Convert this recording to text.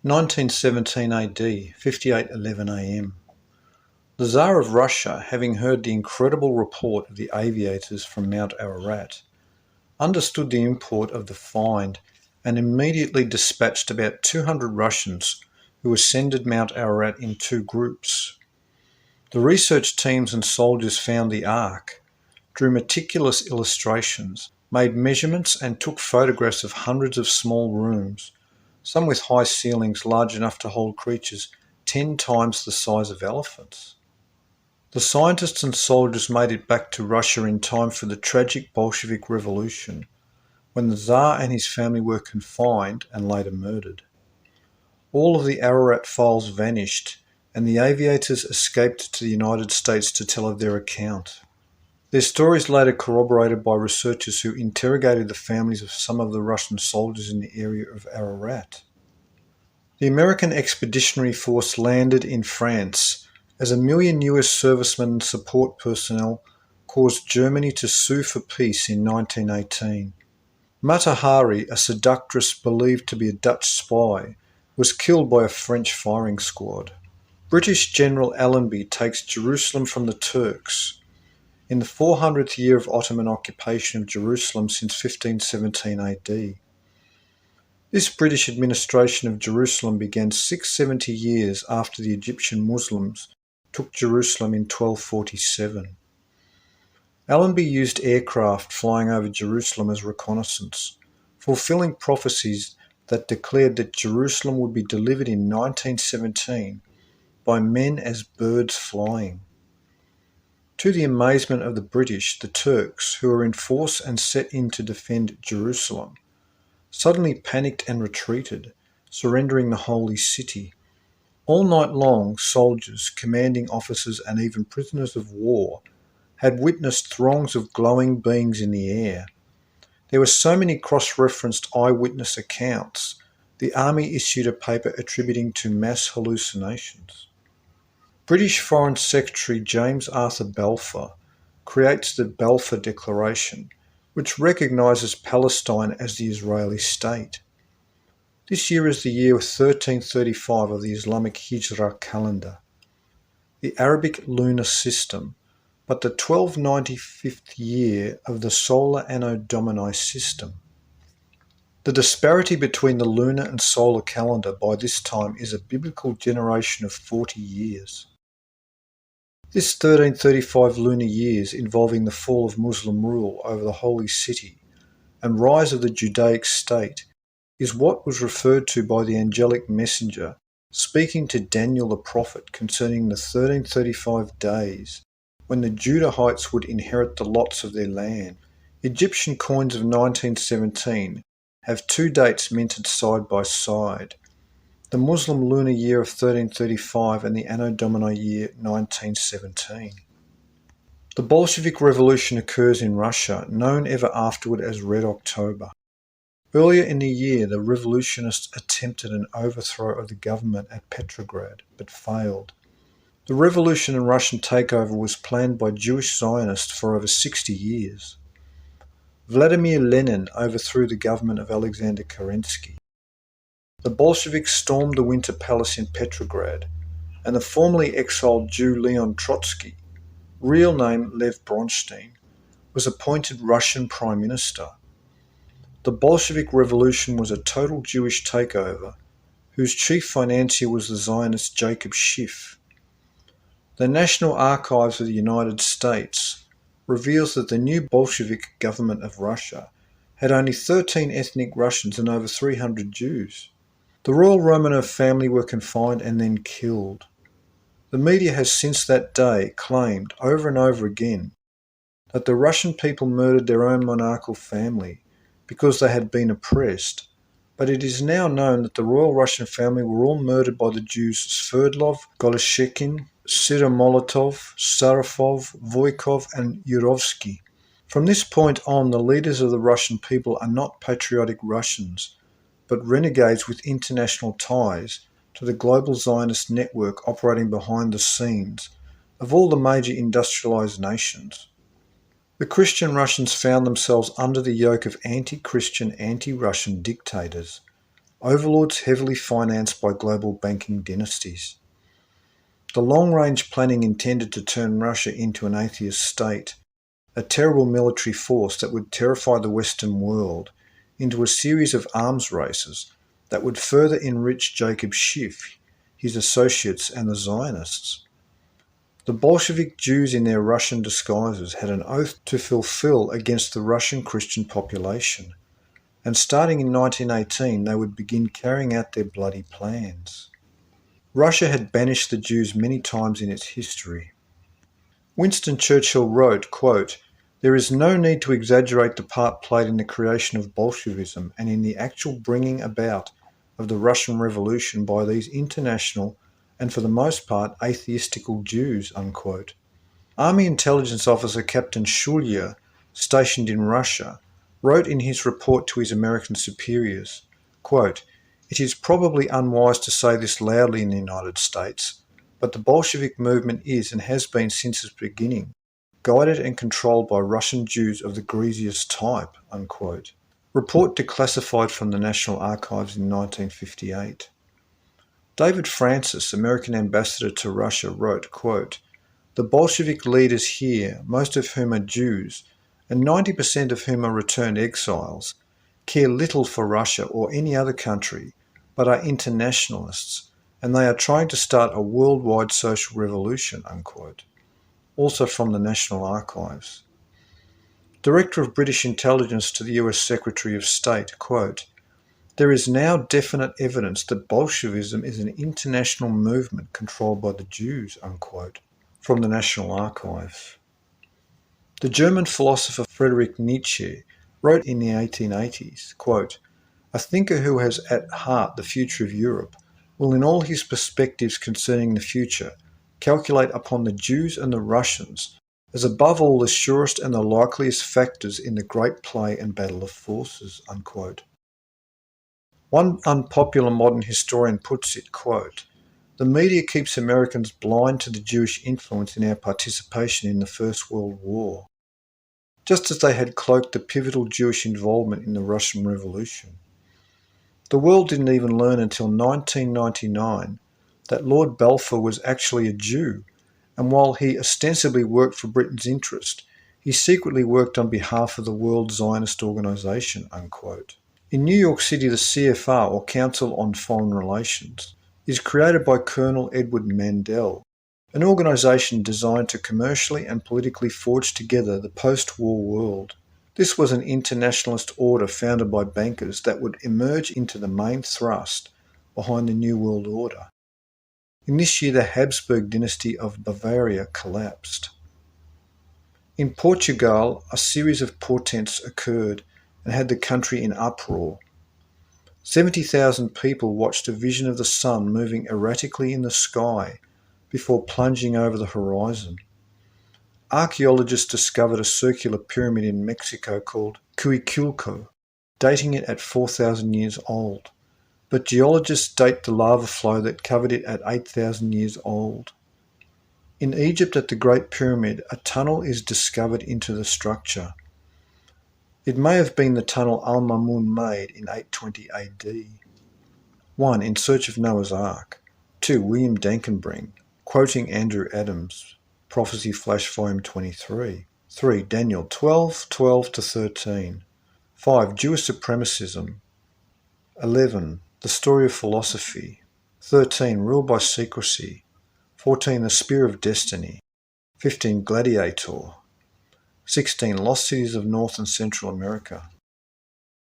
1917 AD, 58:11 AM. The Tsar of Russia, having heard the incredible report of the aviators from Mount Ararat, understood the import of the find and immediately dispatched about 200 Russians who ascended Mount Ararat in two groups. The research teams and soldiers found the Ark, drew meticulous illustrations, made measurements and took photographs of hundreds of small rooms, some with high ceilings large enough to hold creatures 10 times the size of elephants. The scientists and soldiers made it back to Russia in time for the tragic Bolshevik Revolution, when the Tsar and his family were confined and later murdered. All of the Ararat files vanished, and the aviators escaped to the United States to tell of their account. Their stories later corroborated by researchers who interrogated the families of some of the Russian soldiers in the area of Ararat. The American Expeditionary Force landed in France as 1 million US servicemen and support personnel caused Germany to sue for peace in 1918. Mata Hari, a seductress believed to be a Dutch spy, was killed by a French firing squad. British General Allenby takes Jerusalem from the Turks in the 400th year of Ottoman occupation of Jerusalem since 1517 AD. This British administration of Jerusalem began 670 years after the Egyptian Muslims took Jerusalem in 1247. Allenby used aircraft flying over Jerusalem as reconnaissance, fulfilling prophecies that declared that Jerusalem would be delivered in 1917 by men as birds flying. To the amazement of the British, the Turks, who were in force and set in to defend Jerusalem, suddenly panicked and retreated, surrendering the holy city. All night long, soldiers, commanding officers, and even prisoners of war had witnessed throngs of glowing beings in the air. There were so many cross-referenced eyewitness accounts, the army issued a paper attributing to mass hallucinations. British Foreign Secretary James Arthur Balfour creates the Balfour Declaration, which recognises Palestine as the Israeli state. This year is the year 1335 of the Islamic Hijrah calendar, the Arabic lunar system, but the 1295th year of the solar Anno Domini system. The disparity between the lunar and solar calendar by this time is a biblical generation of 40 years. This 1335 lunar years, involving the fall of Muslim rule over the Holy City and rise of the Judaic state, is what was referred to by the angelic messenger speaking to Daniel the prophet concerning the 1335 days when the Judahites would inherit the lots of their land. Egyptian coins of 1917 have two dates minted side by side: the Muslim lunar year of 1335 and the Anno Domini year 1917. The Bolshevik Revolution occurs in Russia, known ever afterward as Red October. Earlier in the year, the revolutionists attempted an overthrow of the government at Petrograd, but failed. The revolution and Russian takeover was planned by Jewish Zionists for over 60 years. Vladimir Lenin overthrew the government of Alexander Kerensky. The Bolsheviks stormed the Winter Palace in Petrograd, and the formerly exiled Jew Leon Trotsky, real name Lev Bronstein, was appointed Russian Prime Minister. The Bolshevik Revolution was a total Jewish takeover, whose chief financier was the Zionist Jacob Schiff. The National Archives of the United States reveals that the new Bolshevik government of Russia had only 13 ethnic Russians and over 300 Jews. The royal Romanov family were confined and then killed. The media has since that day claimed over and over again that the Russian people murdered their own monarchical family because they had been oppressed, but it is now known that the royal Russian family were all murdered by the Jews Sverdlov, Goloshekin, Siromolotov, Sarafov, Voykov, and Yurovsky. From this point on, the leaders of the Russian people are not patriotic Russians, but renegades with international ties to the global Zionist network operating behind the scenes of all the major industrialized nations. The Christian Russians found themselves under the yoke of anti-Christian, anti-Russian dictators. overlords heavily financed by global banking dynasties. The long-range planning intended to turn Russia into an atheist state, a terrible military force that would terrify the Western world, into a series of arms races that would further enrich Jacob Schiff, his associates and the Zionists. The Bolshevik Jews in their Russian disguises had an oath to fulfill against the Russian Christian population, and starting in 1918 they would begin carrying out their bloody plans. Russia had banished the Jews many times in its history. Winston Churchill wrote, quote, "There is no need to exaggerate the part played in the creation of Bolshevism and in the actual bringing about of the Russian Revolution by these international and for the most part atheistical Jews," unquote. Army intelligence officer Captain Shulia, stationed in Russia, wrote in his report to his American superiors, quote, "It is probably unwise to say this loudly in the United States, but the Bolshevik movement is and has been since its beginning guided and controlled by Russian Jews of the greasiest type," unquote. Report declassified from the National Archives in 1958. David Francis, American ambassador to Russia, wrote, quote, "The Bolshevik leaders here, most of whom are Jews, and 90% of whom are returned exiles, care little for Russia or any other country, but are internationalists, and they are trying to start a worldwide social revolution," unquote. Also from the National Archives. Director of British Intelligence to the US Secretary of State, quote, "There is now definite evidence that Bolshevism is an international movement controlled by the Jews," unquote. From the National Archives. The German philosopher Friedrich Nietzsche wrote in the 1880s, quote, "A thinker who has at heart the future of Europe will in all his perspectives concerning the future calculate upon the Jews and the Russians as above all the surest and the likeliest factors in the great play and battle of forces," unquote. One unpopular modern historian puts it, quote, "The media keeps Americans blind to the Jewish influence in our participation in the First World War, just as they had cloaked the pivotal Jewish involvement in the Russian Revolution. The world didn't even learn until 1999 that Lord Balfour was actually a Jew, and while he ostensibly worked for Britain's interest, he secretly worked on behalf of the World Zionist Organization," unquote. In New York City, the CFR, or Council on Foreign Relations, is created by Colonel Edward Mandel, an organization designed to commercially and politically forge together the post-war world. This was an internationalist order founded by bankers that would emerge into the main thrust behind the New World Order. In this year, the Habsburg dynasty of Bavaria collapsed. In Portugal, a series of portents occurred and had the country in uproar. 70,000 people watched a vision of the sun moving erratically in the sky before plunging over the horizon. Archaeologists discovered a circular pyramid in Mexico called Cuiculco, dating it at 4,000 years old, but geologists date the lava flow that covered it at 8,000 years old. In Egypt at the Great Pyramid, a tunnel is discovered into the structure. It may have been the tunnel Al-Mamun made in 820 AD. 1. In Search of Noah's Ark. 2. William Dankenbring, quoting Andrew Adams, Prophecy Flash Volume 23. 3. Daniel 12:12-13. 5. Jewish Supremacism. 11. The Story of Philosophy. 13. Rule by Secrecy. 14. The Spear of Destiny. 15. Gladiator. 16. Lost Cities of North and Central America.